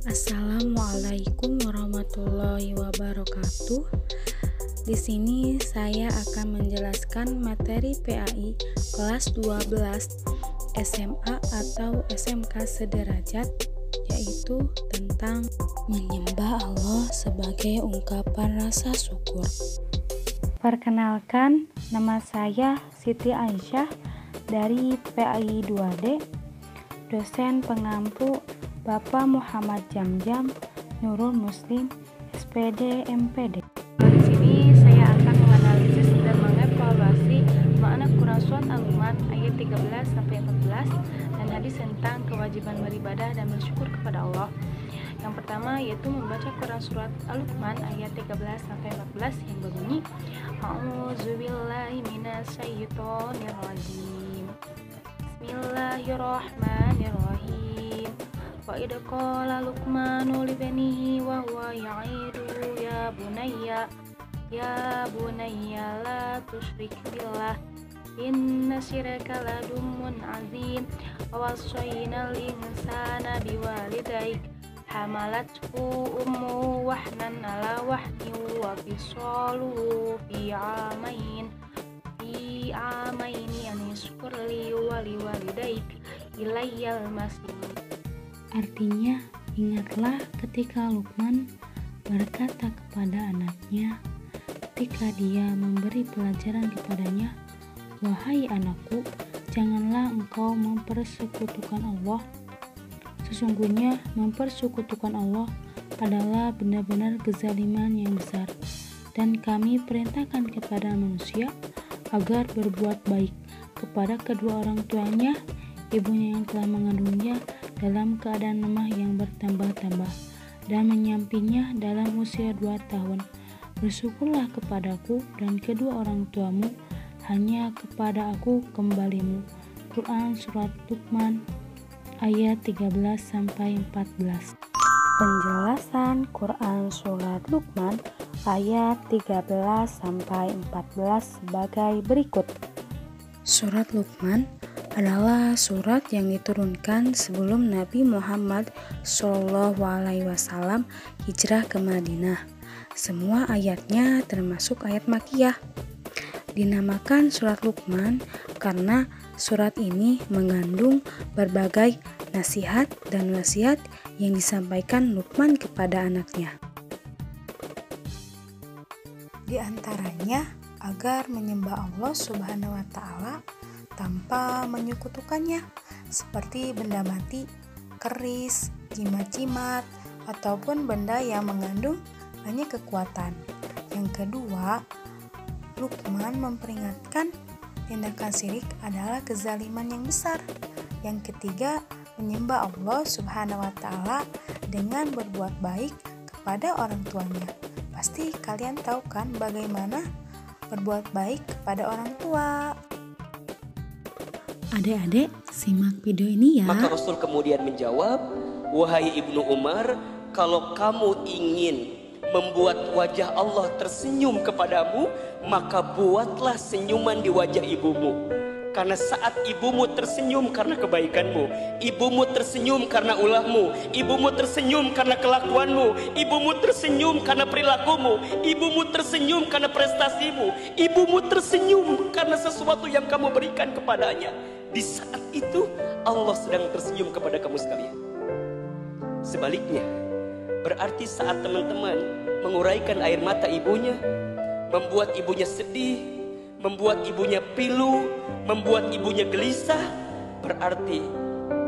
Assalamualaikum warahmatullahi wabarakatuh. Di sini saya akan menjelaskan materi PAI kelas 12 SMA atau SMK sederajat, yaitu tentang menyembah Allah sebagai ungkapan rasa syukur. Perkenalkan, nama saya Siti Aisyah dari PAI 2D, dosen pengampu Bapak Muhammad Jamjam Nurul Muslim SPD MPD. Di sini saya akan menganalisis dan mengevaluasi makna Quran Surat Al-Luqman ayat 13 sampai 14 dan hadis tentang kewajiban beribadah dan bersyukur kepada Allah. Yang pertama yaitu membaca Quran Surat Al-Luqman ayat 13 sampai 14 yang berbunyi A'udzubillahi minasyaitonir rajim. Bismillahirrahmanirrahim. Wa idh qala Luqmanu li banihi wa huwa ya'idu ya bunayya la tusyrik billah inna syirka la dulmun azim wa wassayna al-insana biwalidayhi hamalathu ummuhu wahnan ala wahnin wa fisaluhu fi amaini an yashkur li wa liwalidayhi ilayyal masir. Artinya, ingatlah ketika Luqman berkata kepada anaknya ketika dia memberi pelajaran kepadanya, "Wahai anakku, janganlah engkau mempersekutukan Allah. Sesungguhnya mempersekutukan Allah adalah benar-benar kezaliman yang besar, dan kami perintahkan kepada manusia agar berbuat baik kepada kedua orang tuanya, ibunya yang telah mengandungnya dalam keadaan lemah yang bertambah-tambah, dan menyampingnya dalam usia 2 tahun. Bersyukurlah kepadaku dan kedua orang tuamu, hanya kepada aku kembalimu." Quran Surat Luqman ayat 13-14. Penjelasan Quran Surat Luqman ayat 13-14 sebagai berikut. Surat Luqman adalah surat yang diturunkan sebelum Nabi Muhammad SAW hijrah ke Madinah. Semua ayatnya termasuk ayat Makkiyah. Dinamakan surat Luqman karena surat ini mengandung berbagai nasihat dan wasiat yang disampaikan Luqman kepada anaknya. Di antaranya agar menyembah Allah Subhanahu wa Ta'ala tanpa menyekutukannya, seperti benda mati, keris, jimat-jimat, ataupun benda yang mengandung banyak kekuatan. Yang kedua, Luqman memperingatkan tindakan syirik adalah kezaliman yang besar. Yang ketiga, menyembah Allah Subhanahu wa Ta'ala dengan berbuat baik kepada orang tuanya. Pasti kalian tahu kan bagaimana berbuat baik kepada orang tua. Adik-adik, simak video ini ya. Maka Rasul kemudian menjawab, "Wahai Ibnu Umar, kalau kamu ingin membuat wajah Allah tersenyum kepadamu, maka buatlah senyuman di wajah ibumu. Karena saat ibumu tersenyum karena kebaikanmu, ibumu tersenyum karena ulahmu, ibumu tersenyum karena kelakuanmu, ibumu tersenyum karena perilakumu, ibumu tersenyum karena prestasimu, ibumu tersenyum karena sesuatu yang kamu berikan kepadanya. Di saat itu Allah sedang tersenyum kepada kamu sekalian. Sebaliknya, berarti saat teman-teman menguraikan air mata ibunya, membuat ibunya sedih, membuat ibunya pilu, membuat ibunya gelisah, berarti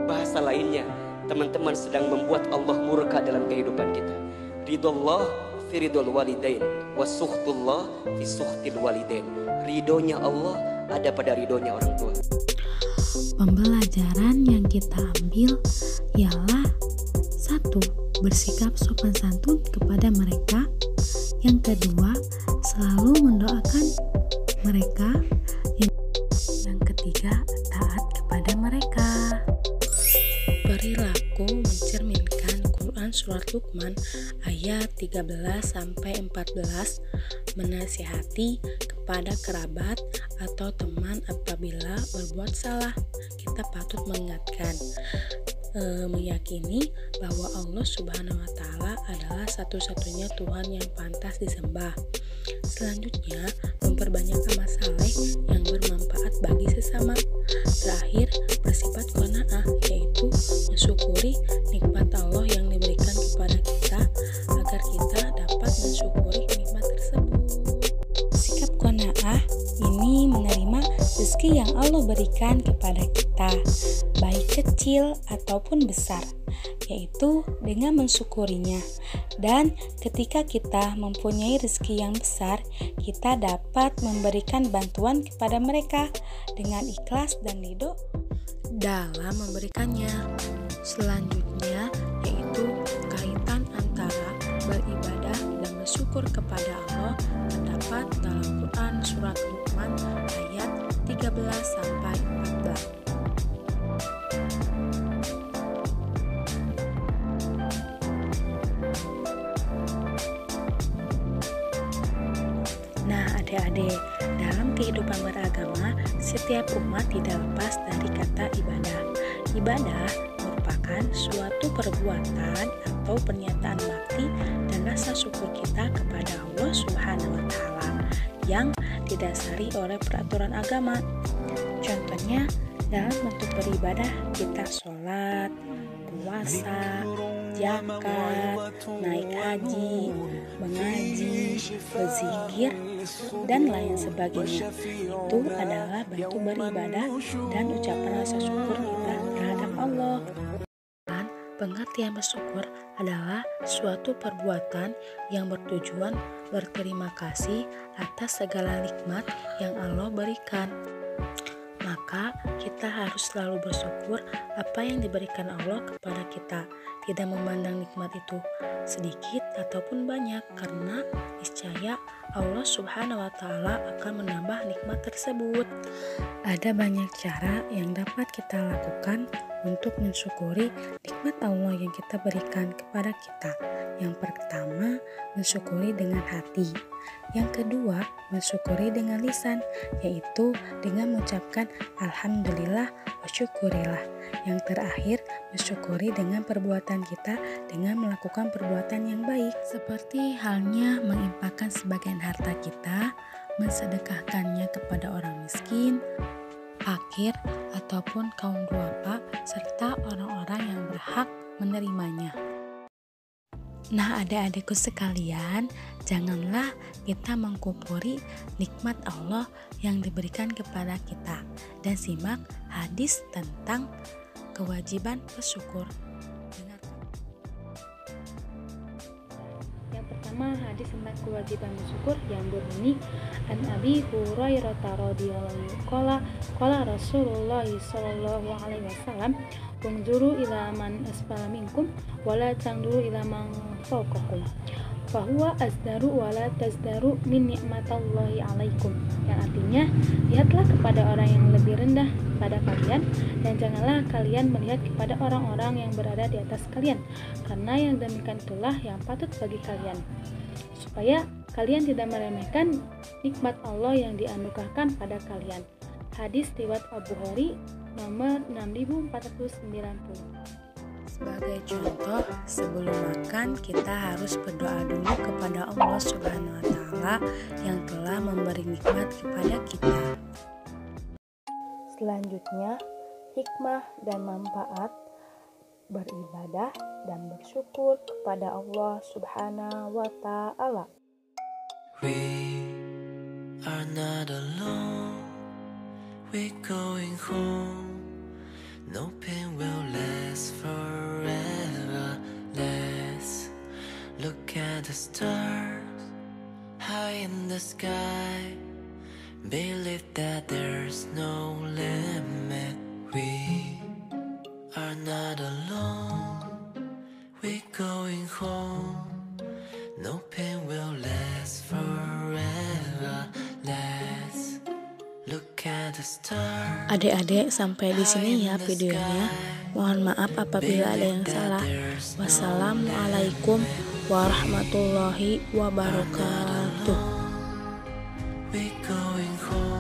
bahasa lainnya teman-teman sedang membuat Allah murka dalam kehidupan kita. Ridullah fi ridul walidain wa sukhtullah fi sukhtil walidain. Ridhonya Allah ada pada ridhonya orang tua. Pembelajaran yang kita ambil ialah 1. Bersikap sopan santun kepada mereka. Yang kedua, selalu mendoakan mereka. Yang ketiga, taat kepada mereka. Perilaku mencerminkan Quran Surat Luqman ayat 13-14 menasihati kepada kerabat atau teman apabila berbuat salah. Kita patut mengingatkan meyakini bahwa Allah Subhanahu wa Ta'ala adalah satu-satunya Tuhan yang pantas disembah. Selanjutnya, memperbanyak amal saleh yang bermanfaat bagi sesama. Terakhir, bersifat qanaah, yaitu mensyukuri nikmat Allah yang diberikan kepada kita agar kita dapat mensyukuri nikmat tersebut. Sikap qanaah ini menerima rezeki yang Allah berikan kepada kita, baik kecil ataupun besar, yaitu dengan mensyukurinya. Dan ketika kita mempunyai rezeki yang besar, kita dapat memberikan bantuan kepada mereka dengan ikhlas dan ridho dalam memberikannya. Selanjutnya yaitu kaitan antara beribadah dan bersyukur kepada Allah terdapat dalam Quran surat Luqman ayat 13-14. Nah, adik-adik, dalam kehidupan beragama, setiap umat tidak lepas dari kata ibadah. Ibadah merupakan suatu perbuatan atau pernyataan bakti dan rasa syukur kita kepada Allah Subhanahu wa Ta'ala yang didasari oleh peraturan agama. Contohnya, dalam bentuk beribadah kita sholat, puasa, zakat, naik haji, mengaji, berzikir, dan lain sebagainya. Itu adalah bentuk beribadah dan ucapan rasa syukur kita terhadap Allah. Dan pengertian bersyukur adalah suatu perbuatan yang bertujuan berterima kasih atas segala nikmat yang Allah berikan. Maka kita harus selalu bersyukur apa yang diberikan Allah kepada kita, tidak memandang nikmat itu sedikit ataupun banyak, karena niscaya Allah Subhanahu wa Ta'ala akan menambah nikmat tersebut. Ada banyak cara yang dapat kita lakukan untuk mensyukuri nikmat Allah yang kita berikan kepada kita. Yang pertama, mensyukuri dengan hati. Yang kedua, mensyukuri dengan lisan, yaitu dengan mengucapkan alhamdulillah wa syukurillah. Yang terakhir, mensyukuri dengan perbuatan kita dengan melakukan perbuatan yang baik, seperti halnya menginfakkan sebagian harta kita, mensedekahkannya kepada orang miskin, fakir, ataupun kaum duafa, serta orang-orang yang berhak menerimanya. Nah, adik-adikku sekalian, janganlah kita mengkufuri nikmat Allah yang diberikan kepada kita, dan simak hadis tentang kewajiban bersyukur. Yang pertama, hadis tentang kewajiban bersyukur yang berbunyi, An Abi Hurairah radhiyallahu anhu qala Rasulullah sallallahu alaihi wasallam, unzuru ila man asfala minkum wala tangduru ila man fawqakum fahuwa azdaru wala tazdaru min ni'matallahi alaikum, yang artinya, lihatlah kepada orang yang lebih rendah pada kalian dan janganlah kalian melihat kepada orang-orang yang berada di atas kalian, karena yang demikian itulah yang patut bagi kalian, supaya kalian tidak meremehkan nikmat Allah yang dianugerahkan pada kalian. Hadis riwayat Al-Bukhari nomor 6490. Sebagai contoh, sebelum makan kita harus berdoa dulu kepada Allah Subhanahu wa Ta'ala yang telah memberi nikmat kepada kita. Selanjutnya, hikmah dan manfaat beribadah dan bersyukur kepada Allah Subhanahu wa Ta'ala. We are not alone, we're going home. No pain will last forever. Let's look at the stars high in the sky. Believe that there's no limit. We are not alone, we're going home. No pain will last forever. Let's look at the stars. Adik-adik, sampai di sini ya videonya. Mohon maaf apabila ada yang salah. Wassalamualaikum warahmatullahi wabarakatuh. We're going home.